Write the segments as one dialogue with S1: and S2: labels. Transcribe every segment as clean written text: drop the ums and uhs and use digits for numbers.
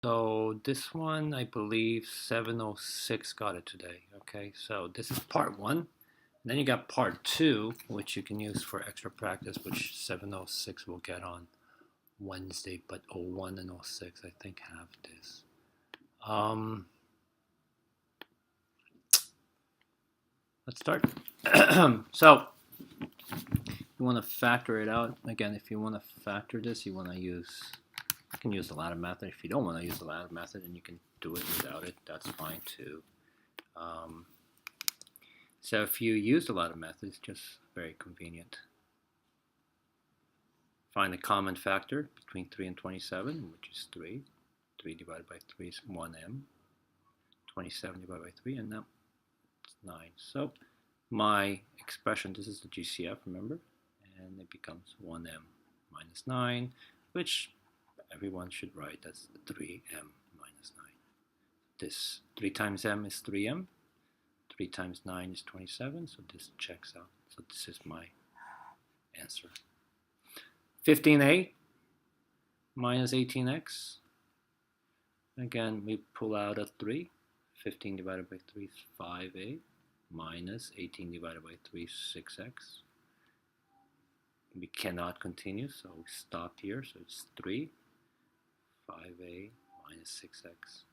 S1: So this one, I believe 706 got it today. Okay, so this is part one. And then you got part two, which you can use for extra practice, which 706 will get on Wednesday, but 01 and 06 I think have this. Let's start. So you want to factor it out. Again, if you want to factor this, you want to use, you can use the ladder method. If you don't want to use the ladder method and you can do it without it, that's fine too. So if you use the ladder method, it's just very convenient. Find the common factor between 3 and 27, which is 3. 3 divided by 3 is 1m. 27 divided by 3, and now it's 9. So my expression, this is the GCF, remember? And it becomes 1m minus 9, which everyone should write as 3m minus 9. This 3 times m is 3m. 3 times 9 is 27, so this checks out. So this is my answer. 15a minus 18x. Again, we pull out a 3. 15 divided by 3 is 5a minus 18 divided by 3 is 6x. We cannot continue, so we stop here. So it's 3, 5a minus 6x.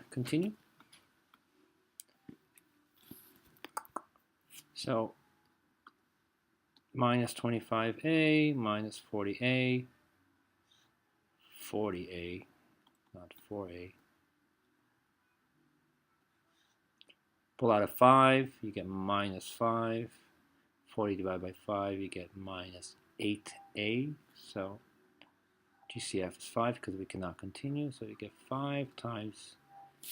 S1: Continue. So minus 25a minus 40a, 40a, not 4a. Pull out a 5, you get minus 5. 40 divided by 5, you get minus 8a. So GCF is 5 because we cannot continue. So you get 5 times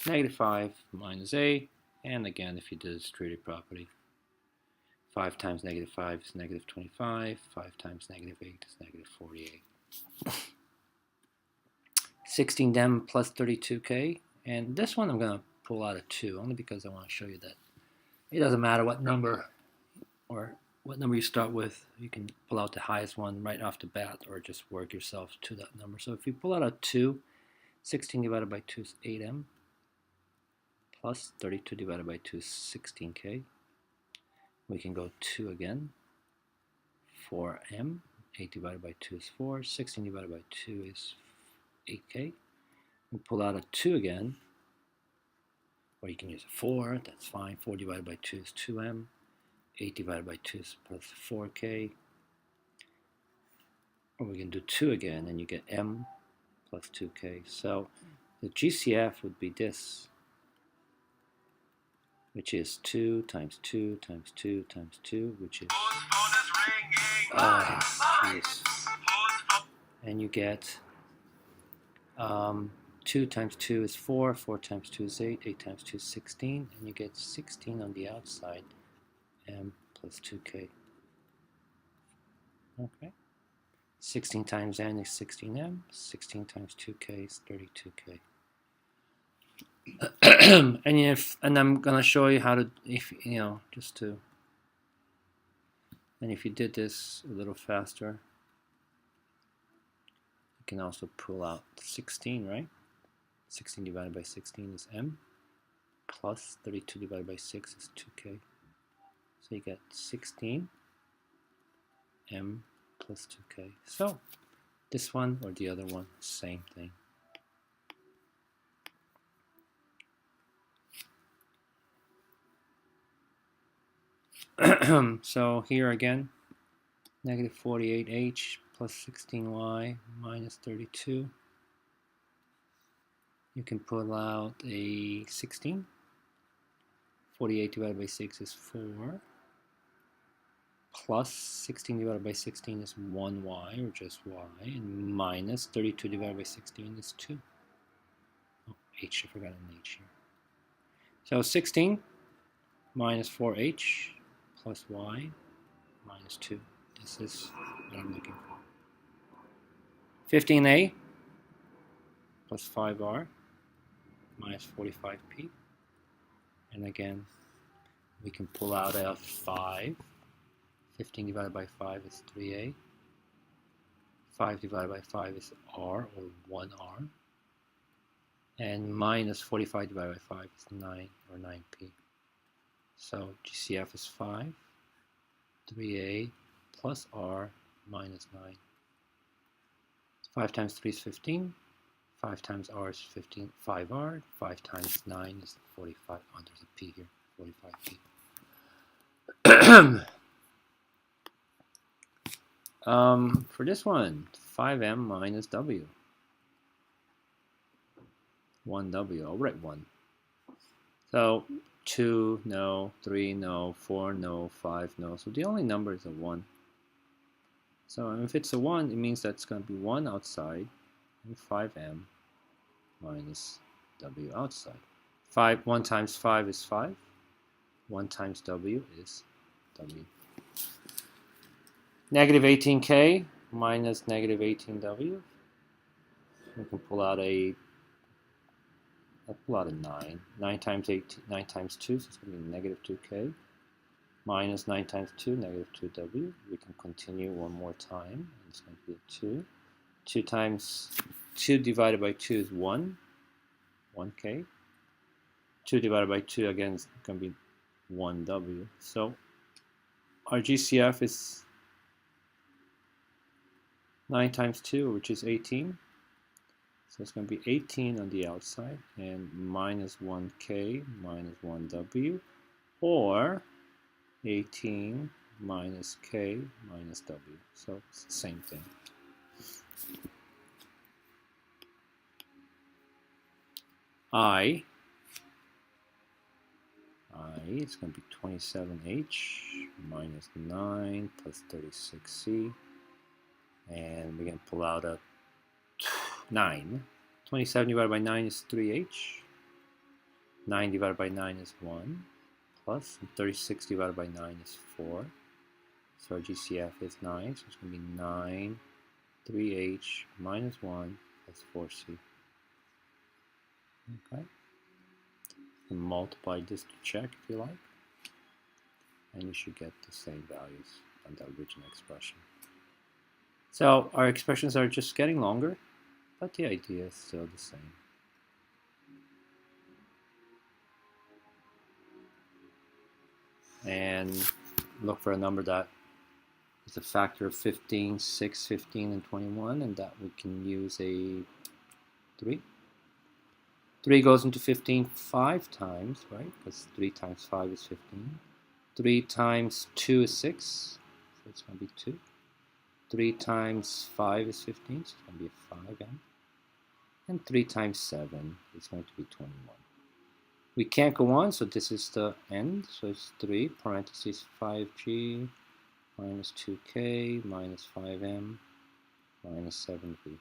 S1: negative 5 minus a. And again, if you do the distributive property, 5 times negative 5 is negative 25. 5 times negative 8 is negative 48. 16m plus 32k. And this one I'm going to pull out a 2, only because I want to show you that it doesn't matter what number or what number you start with. You can pull out the highest one right off the bat or just work yourself to that number. So if you pull out a 2, 16 divided by 2 is 8m plus 32 divided by 2 is 16k. We can go 2 again. 4m. 8 divided by 2 is 4. 16 divided by 2 is 8k. We pull out a 2 again. Or you can use a 4. That's fine. 4 divided by 2 is 2m. 8 divided by 2 is plus 4k. Or we can do 2 again, and you get m plus 2k. So the GCF would be this, which is 2 times 2 times 2 times 2, which is, and you get 2 times 2 is 4, 4 times 2 is 8, 8 times 2 is 16, and you get 16 on the outside, m plus 2k. Okay. 16 times n is 16m, 16 times 2k is 32k. and I'm gonna show you how to, if you know, just to, and if you did this a little faster, you can also pull out 16, right? 16 divided by 16 is m, plus 32 divided by 6 is 2k. So you get 16 m plus 2k. So this one or the other one, same thing. So here again, negative 48h plus 16y minus 32. You can pull out a 16. 48 divided by 6 is 4. Plus 16 divided by 16 is 1y, or just y. And minus 32 divided by 16 is 2. Oh, h, I forgot an h here. So 16 minus 4h plus y minus 2. This is what I'm looking for. 15a plus 5r minus 45p. And again, we can pull out a 5. 15 divided by 5 is 3a. 5 divided by 5 is R, or 1R. And minus 45 divided by 5 is 9, or 9p. So GCF is 5, 3a plus R minus 9. 5 times 3 is 15. 5 times R is 15, 5R. 5 times 9 is 45. Oh, there's a P here, 45P. For this one, 5M minus W. 1W, I'll write 1. So 2, no. 3, no. 4, no. 5, no. So the only number is a 1. So if it's a 1, it means that's going to be 1 outside and 5M minus W outside. 1 times 5 is 5. 1 times W is W. Negative 18K minus negative 18W. We can pull out a 9. 9 times 18, 9 times 2, so it's going to be negative 2K. Minus 9 times 2, negative 2W. We can continue one more time. It's going to be a 2. 2 times 2 divided by 2 is 1. 1K. 2 divided by 2 again is going to be 1W. So our GCF is 9 times 2, which is 18. So it's going to be 18 on the outside and minus 1K minus 1W, or 18 minus K minus W. So it's the same thing. I is going to be 27H minus 9 plus 36C. And we can pull out a 9. 27 divided by 9 is 3H. 9 divided by 9 is 1. Plus 36 divided by 9 is 4. So our GCF is 9. So it's going to be 9, 3H minus 1 plus 4C. Okay. And multiply this to check if you like. And you should get the same values on the original expression. So our expressions are just getting longer, but the idea is still the same. And look for a number that is a factor of 15, 6, 15, and 21, and that we can use a 3. 3 goes into 15 5 times, right? Because 3 times 5 is 15. 3 times 2 is 6, so it's going to be 2. 3 times 5 is 15, so it's going to be a 5M. And 3 times 7 is going to be 21. We can't go on, so this is the end. So it's 3 parentheses 5G minus 2K minus 5M minus 7V.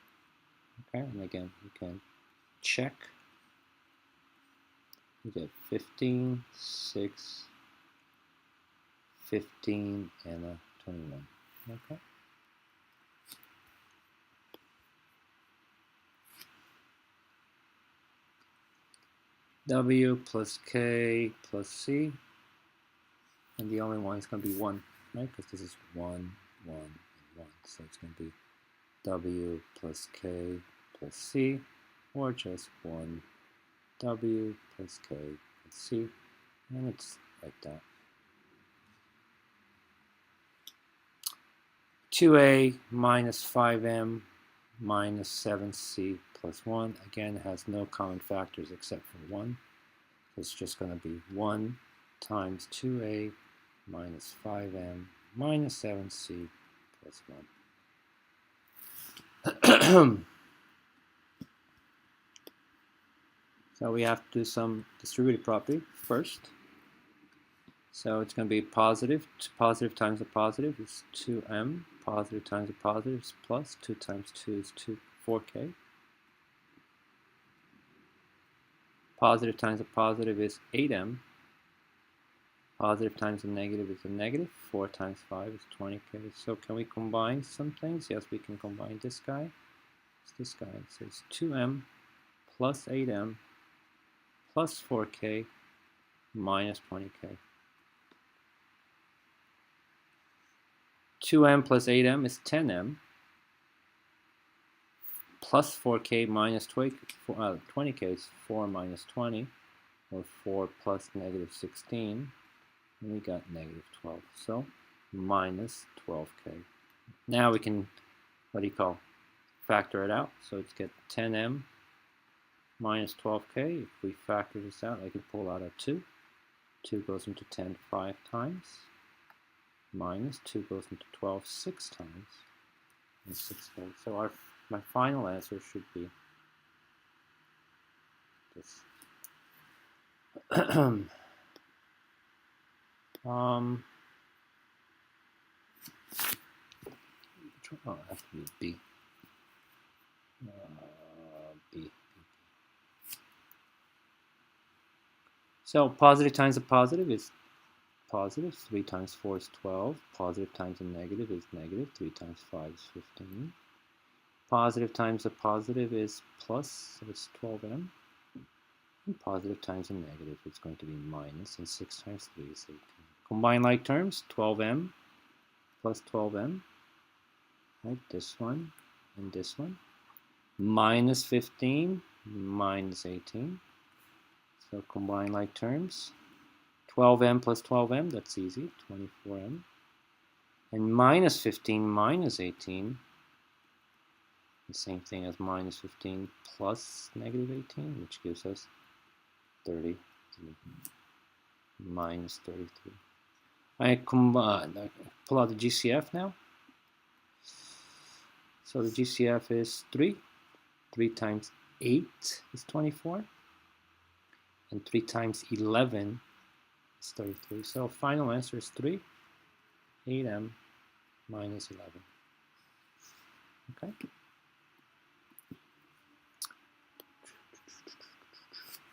S1: Okay, and again, you can check. You get 15, 6, 15, and a 21. Okay. W plus K plus C, and the only one is going to be 1, right? Because this is 1, 1, and 1. So it's going to be W plus K plus C, or just 1 W plus K plus C, and it's like that. 2A minus 5M minus 7C plus 1. Again, it has no common factors except for 1. It's just going to be 1 times 2A minus 5M minus 7C plus 1. So we have to do some distributive property first. So it's going to be positive. Positive times a positive is 2M. Positive times a positive is plus. 2 times 2 is 4K. Positive times a positive is 8M. Positive times a negative is a negative. 4 times 5 is 20K. So can we combine some things? Yes, we can combine this guy. It's this guy. It says 2M plus 8M plus 4K minus 20K. 2M plus 8M is 10M. plus 4k minus 20k is 4 minus 20, or 4 plus negative 16, and we got negative 12. So minus 12k. Now we can, factor it out. So let's get 10m minus 12k. If we factor this out, I can pull out a 2. 2 goes into 10 5 times. Minus 2 goes into 12 6 times. And 6k. So my final answer should be this. Oh, it has to be B. B. So positive times a positive is positive. 3 times 4 is 12. Positive times a negative is negative. 3 times 5 is 15. Positive times a positive is plus, so it's 12m. And positive times a negative is going to be minus, and 6 times 3 is 18. Combine like terms, 12m plus 12m. Right, this one and this one. Minus 15 minus 18. So combine like terms. 12m plus 12m, that's easy, 24m. And minus 15 minus 18, the same thing as minus 15 plus negative 18, which gives us 33. Minus 33. I pull out the GCF now. So the GCF is 3. 3 times 8 is 24. And 3 times 11 is 33. So final answer is 3. 8m minus 11. Okay.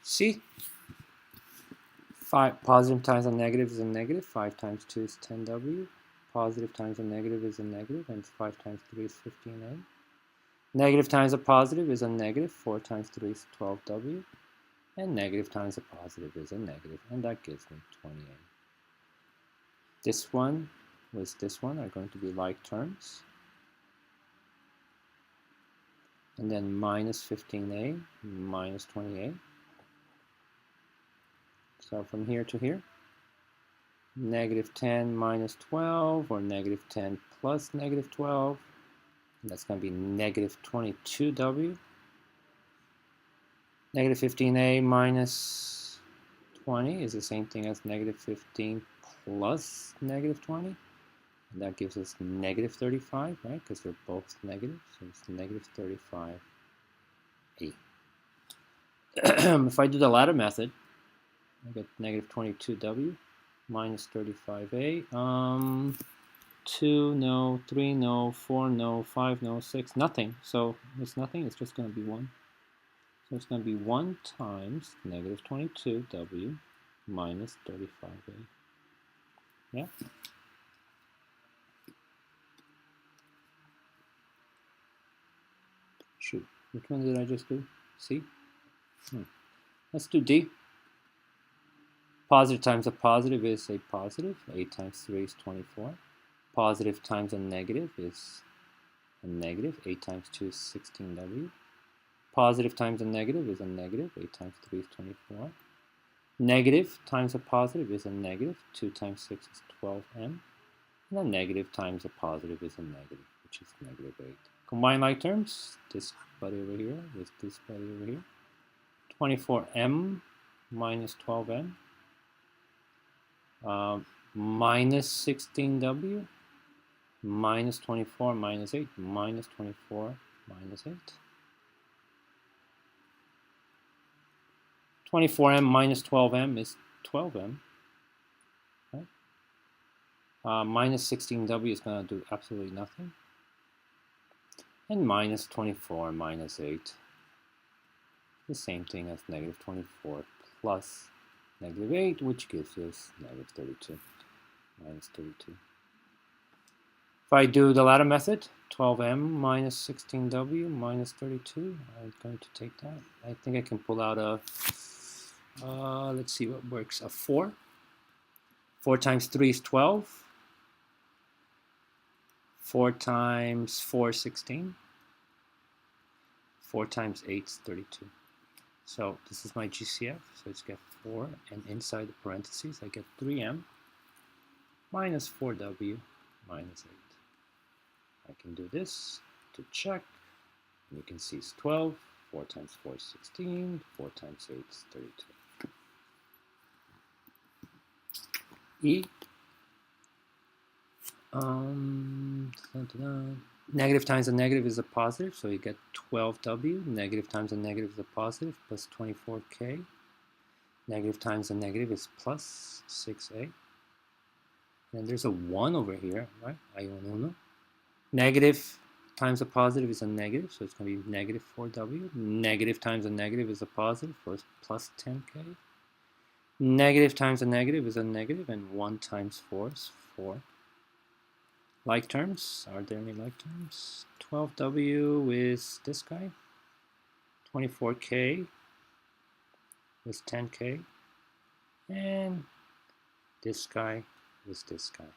S1: See? 5 positive times a negative is a negative. 5 times 2 is 10w. Positive times a negative is a negative, and 5 times 3 is 15a. Negative times a positive is a negative. 4 times 3 is 12w. And negative times a positive is a negative, and that gives me 28. This one with this one are going to be like terms. And then minus 15a minus 28. So from here to here, negative 10 minus 12, or negative 10 plus negative 12. And that's going to be negative 22w. Negative 15a minus 20 is the same thing as negative 15 plus negative 20. And that gives us negative 35, right? Because they're both negative. So it's negative 35a. If I do the latter method, I get negative 22w minus 35a. 2, no. 3, no. 4, no. 5, no. 6, nothing. So it's nothing. It's just going to be 1. So it's going to be 1 times negative 22w minus 35a. Yeah? Shoot. Which one did I just do? C? Let's do D. Positive times a positive is a positive. 8 times 3 is 24. Positive times a negative is a negative. 8 times 2 is 16w. Positive times a negative is a negative. 8 times 3 is 24. Negative times a positive is a negative. 2 times 6 is 12m. And a negative times a positive is a negative, which is negative 8. Combine like terms. This buddy over here with this buddy over here. 24m minus 12m. Minus 16w. Minus 24 minus 8. Minus 24 minus 8. 24m minus 12m is 12m. Right? Minus 16w is going to do absolutely nothing. And minus 24 minus 8, the same thing as negative 24 plus negative 8, which gives us negative 32, minus 32. If I do the latter method, 12m minus 16w minus 32, I'm going to take that. I think I can pull out a, let's see what works, a 4. 4 times 3 is 12. 4 times 4 is 16. 4 times 8 is 32. So this is my GCF, so it's get 4, and inside the parentheses I get 3m minus 4w minus 8. I can do this to check, and you can see it's 12, 4 times 4 is 16, 4 times 8 is 32. E. Negative times a negative is a positive, so you get 12w. Negative times a negative is a positive, plus 24k. Negative times a negative is plus 6a. And there's a 1 over here, right? Hay un uno. Negative times a positive is a negative, so it's going to be negative 4w. Negative times a negative is a positive, so it's plus 10k. Negative times a negative is a negative, and 1 times 4 is 4. Like terms, are there any like terms? 12w is this guy. 24k is 10k. And this guy is this guy.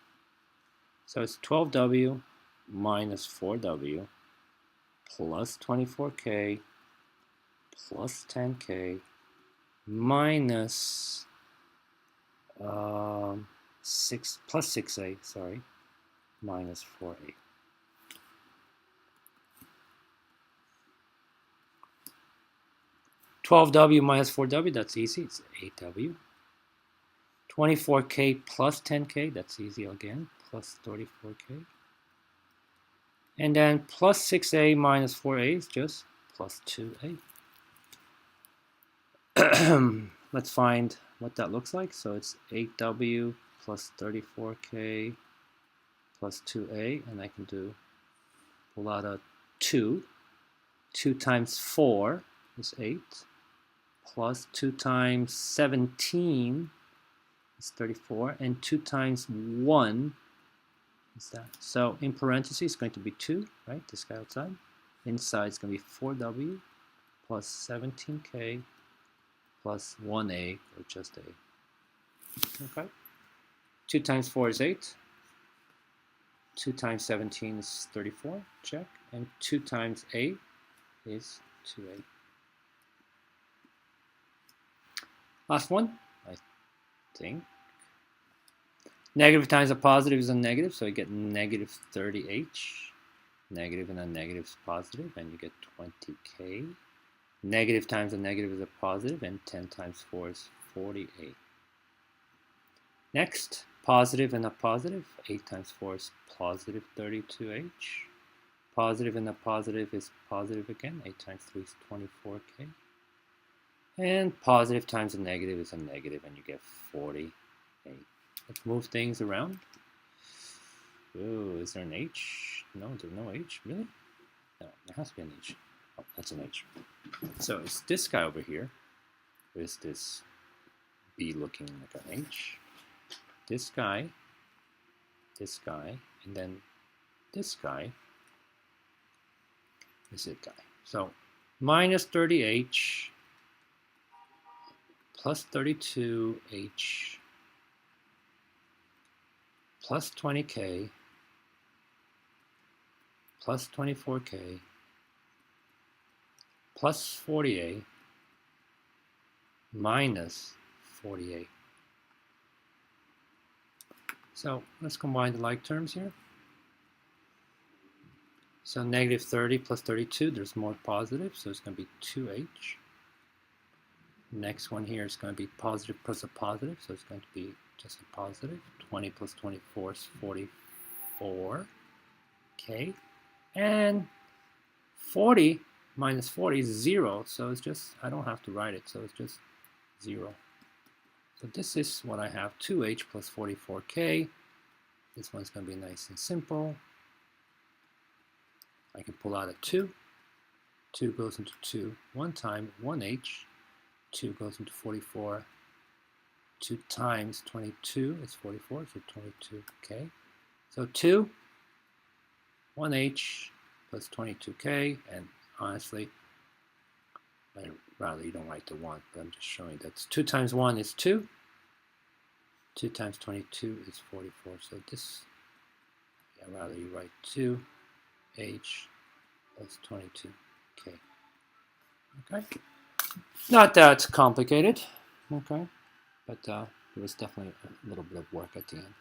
S1: So it's 12w minus 4w plus 24k plus 10k minus 6 plus 6a, sorry, minus 4a. $12w minus 4w, that's easy, it's 8w. 24k plus 10k, that's easy again, plus 34k. And then plus 6a minus 4a is just plus 2a. Let's find what that looks like. So it's 8w plus 34k plus 2a, and I can pull out a 2. 2 times 4 is 8, plus 2 times 17 is 34, and 2 times 1 is that. So in parentheses, it's going to be 2, right? This guy outside. Inside is going to be 4w plus 17k plus 1a, or just a. Okay. 2 times 4 is 8. 2 times 17 is 34, check. And 2 times a is 2a. Last one, I think. Negative times a positive is a negative, so you get negative 30h. Negative and a negative is positive, and you get 20k. Negative times a negative is a positive, and 10 times 4 is 48. Next, positive and a positive. 8 times 4 is positive 32h. Positive and a positive is positive again. 8 times 3 is 24k. And positive times a negative is a negative, and you get 48. Let's move things around. Oh, is there an H? No, there's no H. Really? No, there has to be an H. Oh, that's an H. So it's this guy over here. Is this B looking like an H? This guy, and then this guy is it guy. So minus 30h plus 32h plus 20k plus 24k plus 48 minus 48. So let's combine the like terms here. So negative 30 plus 32, there's more positive, so it's going to be 2h. Next one here is going to be positive plus a positive, so it's going to be just a positive. 20 plus 24 is 44k. And 40 minus 40 is 0, so it's just, I don't have to write it, so it's just 0. So this is what I have, 2h plus 44k. This one's going to be nice and simple. I can pull out a 2. 2 goes into 2 one time, 1h. 2 goes into 44. 2 times 22 is 44, so 22k. So 2, 1h plus 22k, and honestly, I'd rather you don't write the 1, but I'm just showing that's 2 times 1 is 2. 2 times 22 is 44. So this, I'd rather you write 2h plus 22k. Okay, not that complicated. Okay, but it was definitely a little bit of work at the end.